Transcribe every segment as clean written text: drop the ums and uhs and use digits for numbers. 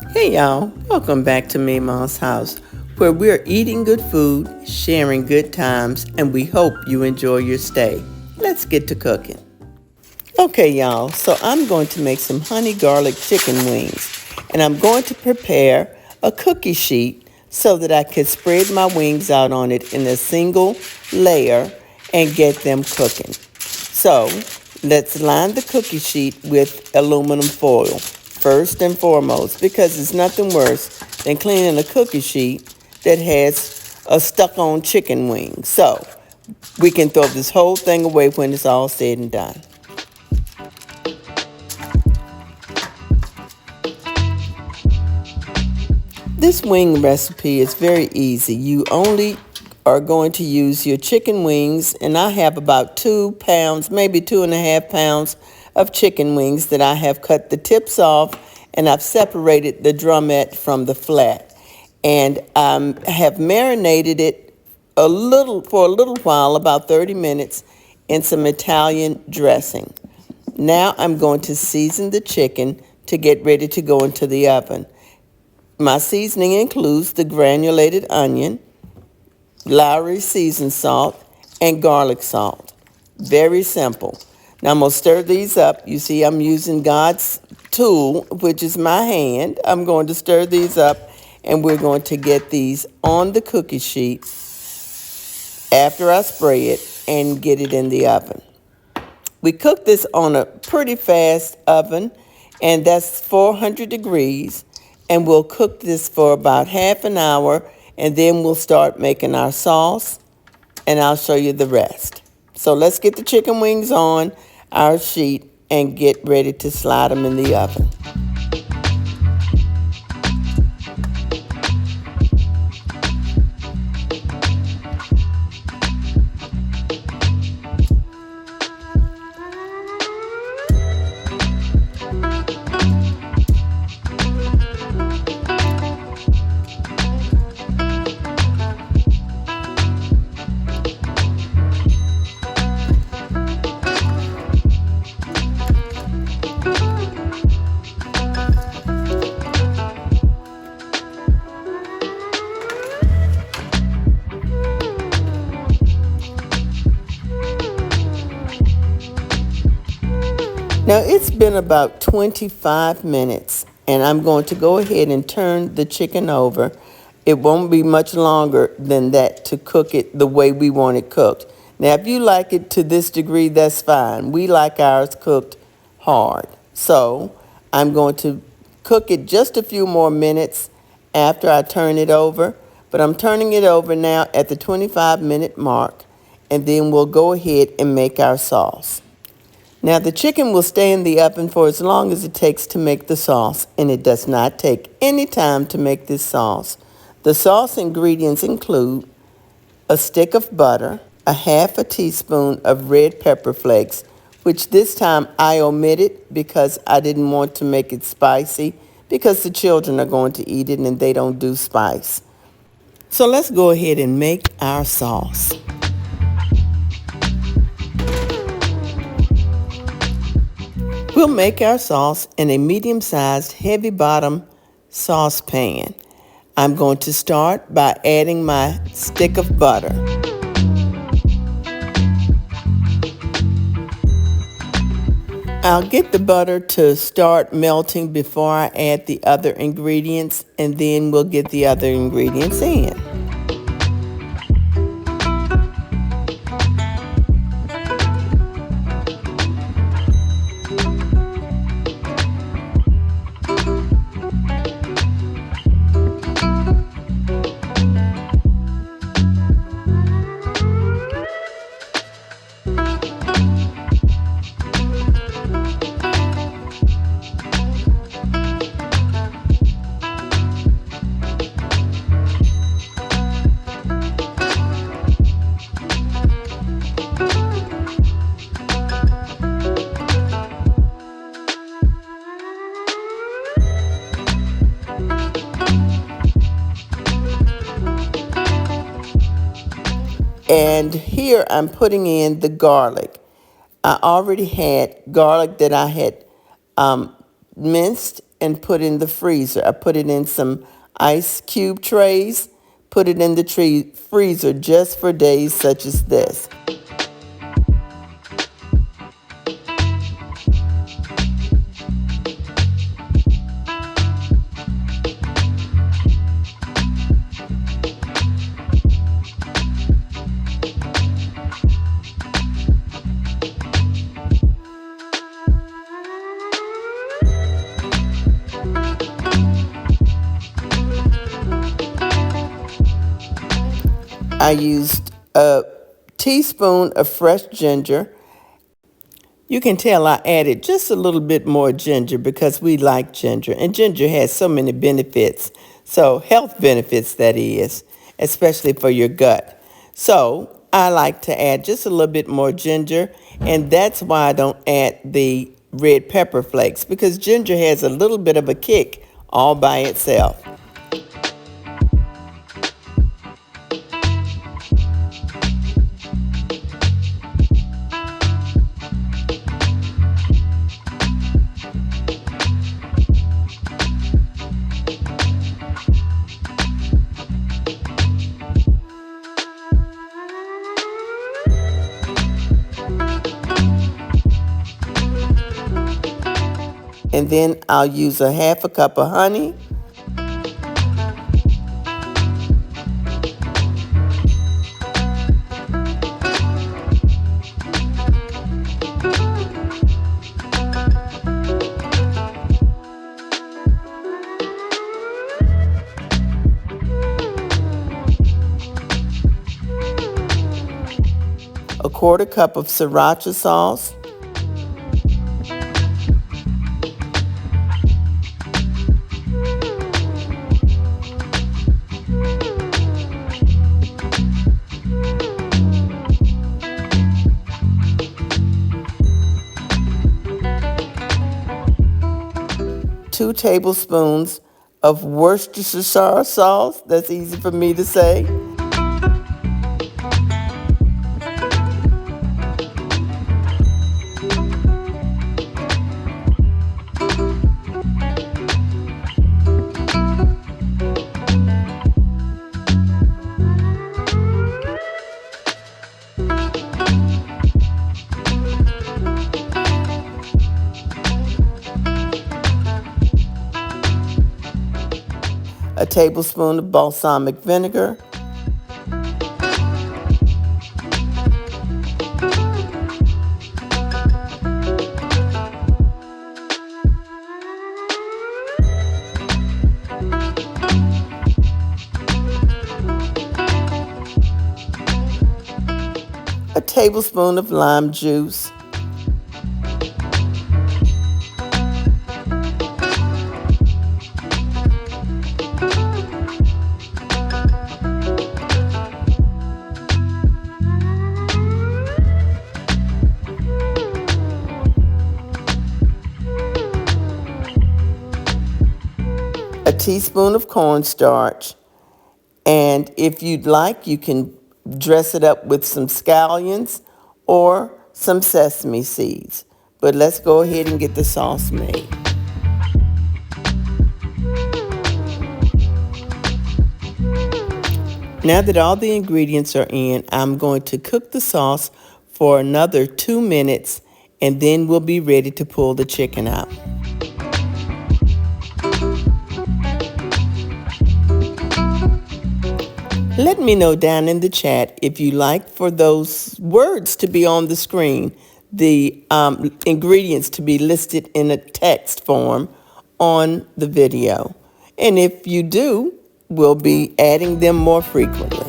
Hey y'all, welcome back to Memaw's house, where we're eating good food, sharing good times, and we hope you enjoy your stay. Let's get to cooking. Okay y'all, so I'm going to make some honey garlic chicken wings, and I'm going to prepare a cookie sheet so that I can spread my wings out on it in a single layer and get them cooking. So let's line the cookie sheet with aluminum foil first and foremost, because it's nothing worse than cleaning a cookie sheet that has a stuck-on chicken wing. So we can throw this whole thing away when it's all said and done. This wing recipe is very easy. You only are going to use your chicken wings, and I have about 2 pounds, maybe 2.5 pounds of chicken wings that I have cut the tips off, and I've separated the drumette from the flat. And I have marinated it for a little while, about 30 minutes, in some Italian dressing. Now I'm going to season the chicken to get ready to go into the oven. My seasoning includes the granulated onion, Lawry seasoned salt, and garlic salt. Very simple. Now I'm going to stir these up. You see I'm using God's tool, which is my hand. I'm going to stir these up, and we're going to get these on the cookie sheet after I spray it and get it in the oven. We cook this on a pretty fast oven, and that's 400 degrees. And we'll cook this for about half an hour, and then we'll start making our sauce, and I'll show you the rest. So let's get the chicken wings on our sheet and get ready to slide them in the oven. Now it's been about 25 minutes, and I'm going to go ahead and turn the chicken over. It won't be much longer than that to cook it the way we want it cooked. Now if you like it to this degree, that's fine. We like ours cooked hard. So I'm going to cook it just a few more minutes after I turn it over. But I'm turning it over now at the 25-minute mark, and then we'll go ahead and make our sauce. Now the chicken will stay in the oven for as long as it takes to make the sauce, and it does not take any time to make this sauce. The sauce ingredients include a stick of butter, a half a teaspoon of red pepper flakes, which this time I omitted because I didn't want to make it spicy, because the children are going to eat it and they don't do spice. So let's go ahead and make our sauce. We'll make our sauce in a medium-sized, heavy-bottom saucepan. I'm going to start by adding my stick of butter. I'll get the butter to start melting before I add the other ingredients, and then we'll get the other ingredients in. And here I'm putting in the garlic. I already had garlic that I had minced and put in the freezer. I put it in some ice cube trays, put it in the freezer just for days such as this. I used a teaspoon of fresh ginger. You can tell I added just a little bit more ginger because we like ginger. And ginger has so many benefits. So health benefits, that is, especially for your gut. So I like to add just a little bit more ginger. And that's why I don't add the red pepper flakes, because ginger has a little bit of a kick all by itself. And then I'll use a half a cup of honey. A quarter cup of Sriracha sauce. Two tablespoons of Worcestershire sauce. That's easy for me to say. A tablespoon of balsamic vinegar, a tablespoon of lime juice, a teaspoon of cornstarch, and if you'd like, you can dress it up with some scallions or some sesame seeds. But let's go ahead and get the sauce made. Now that all the ingredients are in, I'm going to cook the sauce for another 2 minutes, and then we'll be ready to pull the chicken out. Let me know down in the chat if you like for those words to be on the screen, the ingredients to be listed in a text form on the video. And if you do, we'll be adding them more frequently.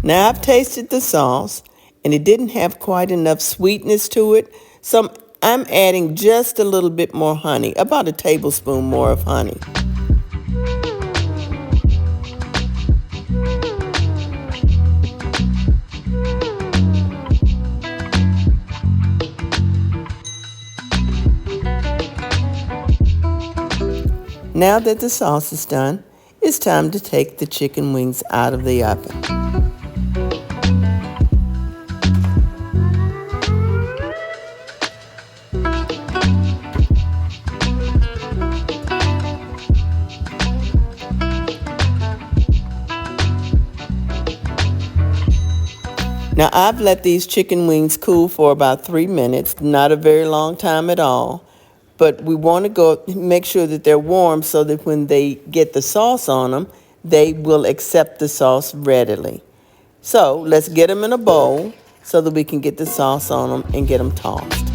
Now I've tasted the sauce and it didn't have quite enough sweetness to it, so I'm adding just a little bit more honey, about a tablespoon more of honey. Now that the sauce is done, it's time to take the chicken wings out of the oven. Now I've let these chicken wings cool for about 3 minutes, not a very long time at all. But we want to go make sure that they're warm so that when they get the sauce on them, they will accept the sauce readily. So let's get them in a bowl so that we can get the sauce on them and get them tossed.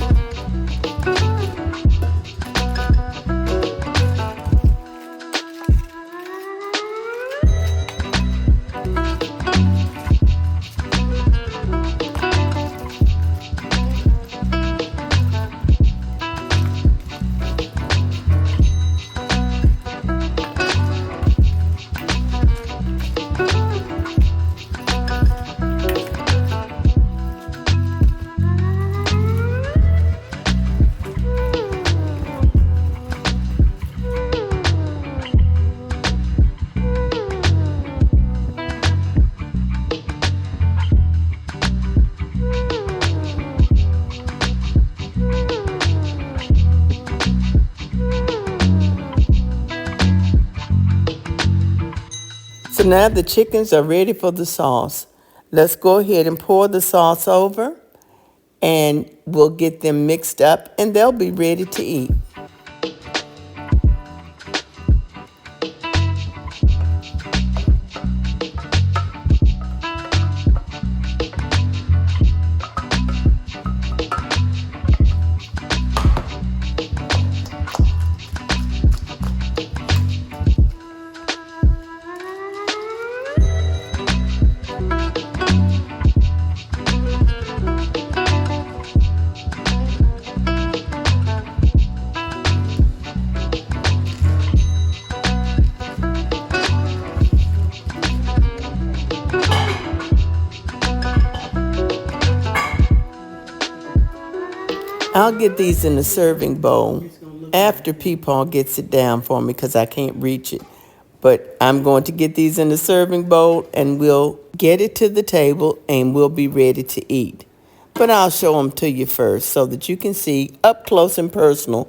So now the chickens are ready for the sauce. Let's go ahead and pour the sauce over and we'll get them mixed up and they'll be ready to eat. I'll get these in a serving bowl after Peepaw gets it down for me because I can't reach it. But I'm going to get these in a serving bowl and we'll get it to the table and we'll be ready to eat. But I'll show them to you first so that you can see up close and personal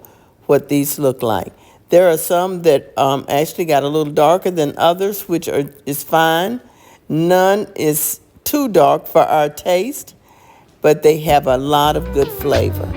what these look like. There are some that actually got a little darker than others, which is fine. None is too dark for our taste, but they have a lot of good flavor.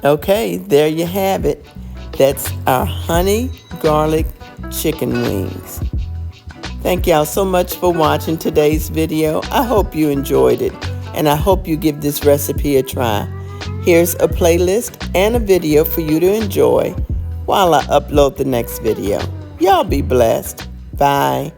Okay, there you have it. That's our honey garlic chicken wings. Thank y'all so much for watching today's video. I hope you enjoyed it, and I hope you give this recipe a try. Here's a playlist and a video for you to enjoy while I upload the next video. Y'all be blessed. Bye.